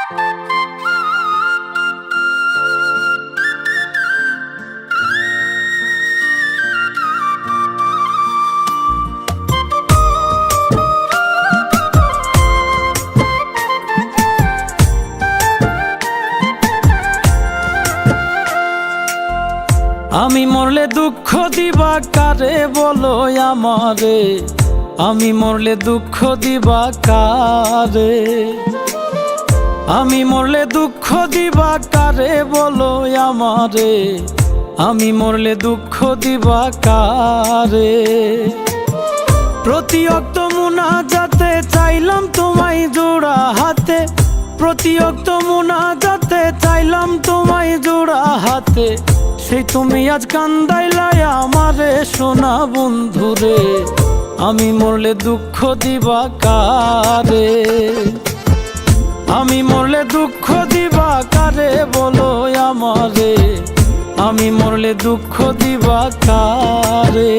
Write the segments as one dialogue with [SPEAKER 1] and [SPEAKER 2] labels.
[SPEAKER 1] আমি মরলে দুঃখ দিবা কারে বলো আমারে, আমি মরলে দুঃখ দিবা কারে, আমি মরলে দুঃখ দিবা কারে বলো আমারে, আমি মরলে দুঃখ দিবা কারে। প্রতি অক্ত মুনাজাতে চাইলাম তোমায় জোড়া হাতে, প্রতি অক্ত মুনাজাতে চাইলাম তোমায় জোড়া হাতে, সেই তুমি আজ কান্দাইলাই আমারে সোনা বন্ধুরে, আমি মরলে দুঃখ দিবা কারে, আমি মরলে দুঃখ দিবা কারে বলো আমারে, আমি মরলে দুঃখ দিবা কারে।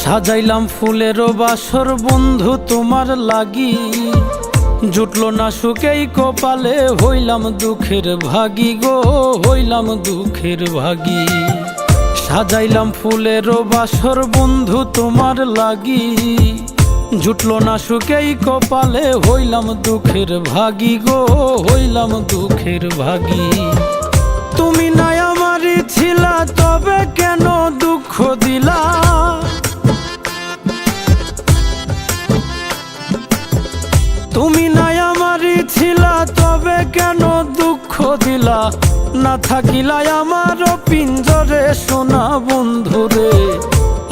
[SPEAKER 1] সাজাইলাম ফুলেরও বাসর বন্ধু তোমার লাগি, জুটলো না সুখেই কপালে, হইলাম দুঃখের ভাগী গো, হইলাম দুঃখের ভাগী। সাজাইলাম ফুলেরও বাসর বন্ধু তোমার লাগি, জুটলো না সুখেই কপালে, হইলাম দুঃখের ভাগী গো, হইলাম দুঃখের ভাগী। তুমি নাই আমারই ছিলা তবে কেন দুঃখ দিলা, তুমি নাই আমারই ছিলা তবে কেন দুঃখ দিলা, না থাকিলা আমার পিঞ্জরে সোনা বন্ধুরে,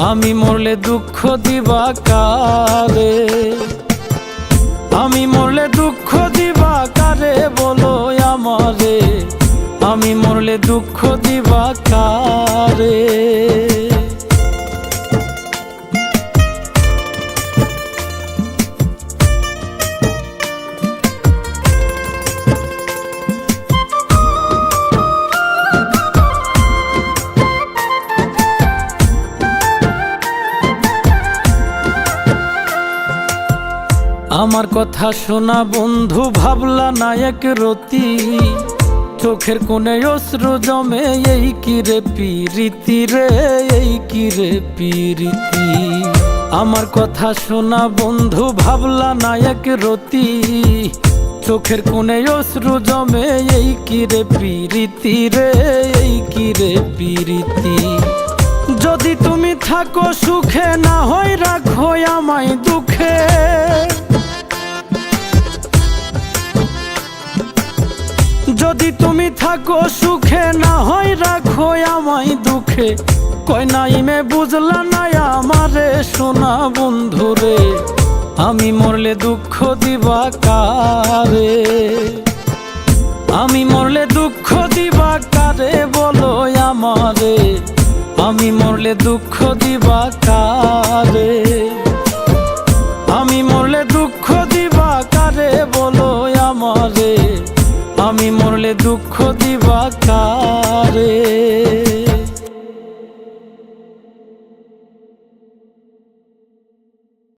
[SPEAKER 1] আমি মরলে দুঃখ দিবা কারে, আমি মরলে দুঃখ দিবা কারে বলো আমারে, আমি মরলে দুঃখ দিবা কারে। আমার কথা শোনা বন্ধু ভাবলা না এক রতি, চোখের কোণে অশ্রু জমে, এই কি রে পিরিতি রে, এই কি রে পিরিতি। আমার কথা শোনা বন্ধু ভাবলা না এক রতি, চোখের কোণে অশ্রু জমে, এই কি রে পিরিতি রে, এই কি রে পিরিতি। যদি তুমি থাকো সুখে না হয় রাখো আমায় দুঃখে, যদি তুমি থাকো সুখে না হয় রাখো আমায় দুঃখে, কয় নাইমে বুঝলা না আমারে সোনা বন্ধুরে, আমি মরলে দুঃখ দিবা কারে, আমি মরলে দুঃখ দিবা কারে বলো আমারে, আমি মরলে দুঃখ দিবা কারে, আমি মরলে দুঃখ দিবা কারে বলো আমারে, আমি মরলে দুঃখ দিবা কারে।